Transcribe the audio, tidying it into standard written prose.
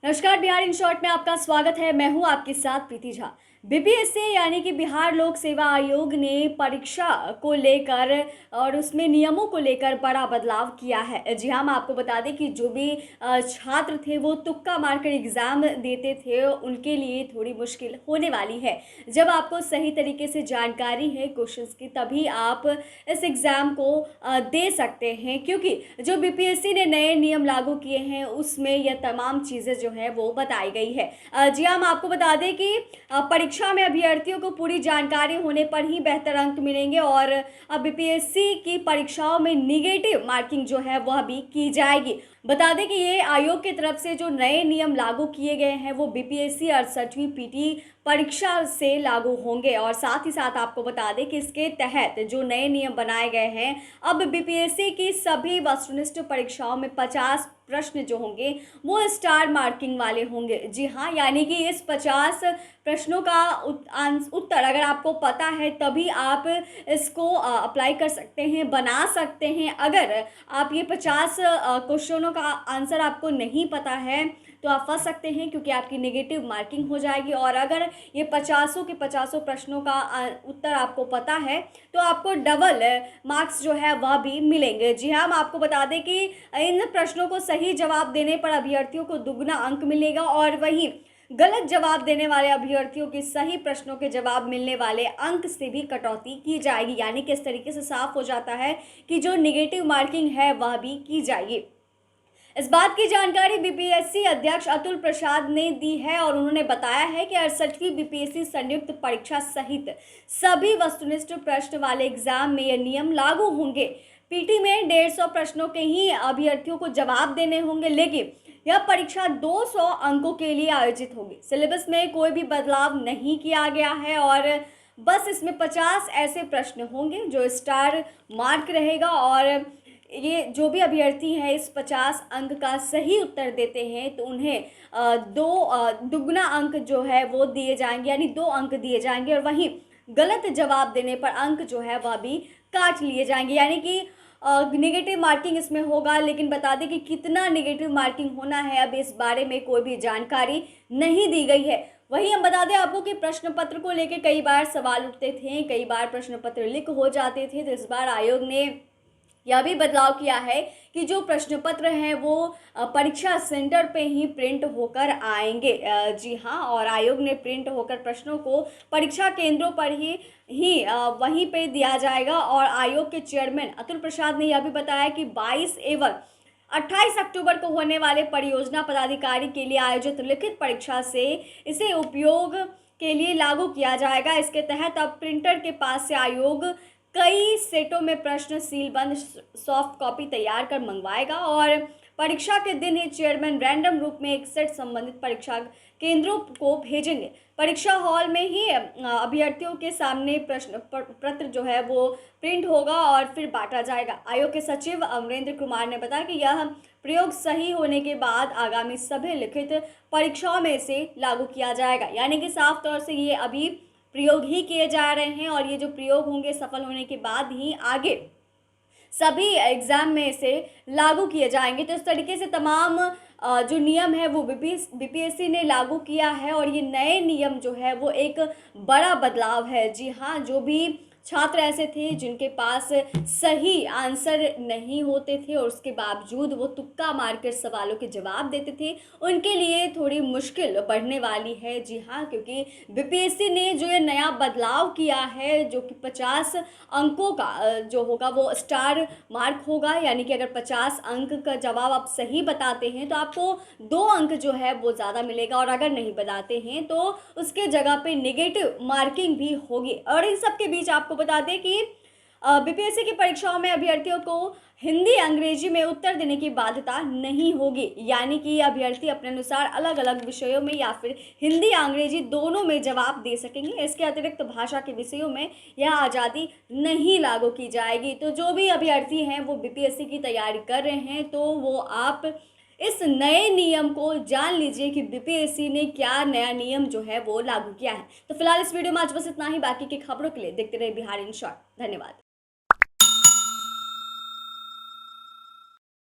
नमस्कार, Bihar in short में आपका स्वागत है। मैं हूं आपके साथ प्रीति झा। बीपीएससी यानी कि बिहार लोक सेवा आयोग ने परीक्षा को लेकर और उसमें नियमों को लेकर बड़ा बदलाव किया है। जी हाँ, हम आपको बता दें कि जो भी छात्र थे वो तुक्का मारकर एग्ज़ाम देते थे, उनके लिए थोड़ी मुश्किल होने वाली है। जब आपको सही तरीके से जानकारी है क्वेश्चंस की, तभी आप इस एग्ज़ाम को दे सकते हैं, क्योंकि जो बीपीएससी ने नए नियम लागू किए हैं उसमें यह तमाम चीज़ें जो है वो बताई गई है। जी हाँ, हम आपको बता दें कि परीक्षा में अभ्यर्थियों को पूरी जानकारी होने पर ही बेहतर अंक मिलेंगे और अब बीपीएससी की परीक्षाओं में निगेटिव मार्किंग जो है वह भी की जाएगी। बता दें कि ये आयोग की तरफ से जो नए नियम लागू किए गए हैं वो बीपीएससी 68वीं पीटी परीक्षा से लागू होंगे और साथ ही साथ आपको बता दें कि इसके तहत जो नए नियम बनाए गए हैं, अब बीपीएससी की सभी वस्तुनिष्ठ परीक्षाओं में 50 प्रश्न जो होंगे वो स्टार मार्किंग वाले होंगे। जी हाँ, यानी कि इस 50 प्रश्नों का उत्तर अगर आपको पता है तभी आप इसको अप्लाई कर सकते हैं, बना सकते हैं। अगर आप ये 50 क्वेश्चनों का आंसर आपको नहीं पता है तो आप फंस सकते हैं, क्योंकि आपकी नेगेटिव मार्किंग हो जाएगी। और अगर ये 50 के 50 प्रश्नों का उत्तर आपको पता है तो आपको डबल मार्क्स जो है वह भी मिलेंगे। जी हाँ, हम आपको बता दें कि इन प्रश्नों को सही जवाब देने पर अभ्यर्थियों को दुगना अंक मिलेगा और वहीं गलत जवाब देने वाले अभ्यर्थियों के सही प्रश्नों के जवाब मिलने वाले अंक से भी कटौती की जाएगी। यानी कि इस तरीके से साफ हो जाता है कि जो नेगेटिव मार्किंग है वह भी की जाएगी। इस बात की जानकारी बीपीएससी अध्यक्ष अतुल प्रसाद ने दी है और उन्होंने बताया है कि 68वीं बीपीएससी संयुक्त परीक्षा सहित सभी वस्तुनिष्ठ प्रश्न वाले एग्जाम में यह नियम लागू होंगे। पीटी में 150 प्रश्नों के ही अभ्यर्थियों को जवाब देने होंगे, लेकिन यह परीक्षा 200 अंकों के लिए आयोजित होगी। सिलेबस में कोई भी बदलाव नहीं किया गया है और बस इसमें 50 ऐसे प्रश्न होंगे जो स्टार मार्क रहेगा और ये जो भी अभ्यर्थी है इस 50 अंक का सही उत्तर देते हैं तो उन्हें दुगना अंक जो है वो दिए जाएंगे, यानी 2 अंक दिए जाएंगे और वहीं गलत जवाब देने पर अंक जो है वह भी काट लिए जाएंगे। यानी कि नेगेटिव मार्किंग इसमें होगा, लेकिन बता दें कि कितना नेगेटिव मार्किंग होना है अब इस बारे में कोई भी जानकारी नहीं दी गई है। वहीं हम बता दें आपको कि प्रश्न पत्र को लेकर कई बार सवाल उठते थे, कई बार प्रश्न पत्र लीक हो जाते थे, तो इस बार आयोग ने यह भी बदलाव किया है कि जो प्रश्न पत्र हैं वो परीक्षा सेंटर पे ही प्रिंट होकर आएंगे। जी हाँ, और आयोग ने प्रिंट होकर प्रश्नों को परीक्षा केंद्रों पर ही वहीं पे दिया जाएगा। और आयोग के चेयरमैन अतुल प्रसाद ने यह भी बताया कि 22 एवं 28 अक्टूबर को होने वाले परियोजना पदाधिकारी के लिए आयोजित लिखित परीक्षा से इसे उपयोग के लिए लागू किया जाएगा। इसके तहत अब प्रिंटर के पास से आयोग कई सेटों में प्रश्न सीलबंद सॉफ्ट कॉपी तैयार कर मंगवाएगा और परीक्षा के दिन ही चेयरमैन रैंडम रूप में एक सेट संबंधित परीक्षा केंद्रों को भेजेंगे। परीक्षा हॉल में ही अभ्यर्थियों के सामने प्रश्न पत्र जो है वो प्रिंट होगा और फिर बांटा जाएगा। आयोग के सचिव अमरेंद्र कुमार ने बताया कि यह प्रयोग सही होने के बाद आगामी सभी लिखित परीक्षाओं में इसे लागू किया जाएगा। यानी कि साफ तौर से ये अभी प्रयोग ही किए जा रहे हैं और ये जो प्रयोग होंगे सफल होने के बाद ही आगे सभी एग्जाम में इसे लागू किए जाएंगे। तो इस तरीके से तमाम जो नियम है वो बीपीएससी ने लागू किया है और ये नए नियम जो है वो एक बड़ा बदलाव है। जी हाँ, जो भी छात्र ऐसे थे जिनके पास सही आंसर नहीं होते थे और उसके बावजूद वो तुक्का मारकर सवालों के जवाब देते थे, उनके लिए थोड़ी मुश्किल बढ़ने वाली है। जी हाँ, क्योंकि बीपीएससी ने जो ये नया बदलाव किया है जो कि 50 अंकों का जो होगा वो स्टार मार्क होगा। यानी कि अगर 50 अंक का जवाब आप सही बताते हैं तो आपको 2 अंक जो है वो ज़्यादा मिलेगा और अगर नहीं बताते हैं तो उसके जगह पे नेगेटिव मार्किंग भी होगी। और इन सब के बीच आपको बता दें कि बीपीएससी की परीक्षाओं में अभ्यर्थियों को हिंदी अंग्रेजी में उत्तर देने की बाध्यता नहीं होगी। यानी कि अभ्यर्थी अपने अनुसार अलग अलग विषयों में या फिर हिंदी अंग्रेजी दोनों में जवाब दे सकेंगे। इसके अतिरिक्त भाषा के विषयों में यह आज़ादी नहीं लागू की जाएगी। तो जो भी अभ्यर्थी हैं वो बीपीएससी की तैयारी कर रहे हैं तो वो आप इस नए नियम को जान लीजिए कि बीपीएससी ने क्या नया नियम जो है वो लागू किया है। तो फिलहाल इस वीडियो में आज बस इतना ही। बाकी की खबरों के लिए देखते रहे बिहार इन शॉर्ट। धन्यवाद।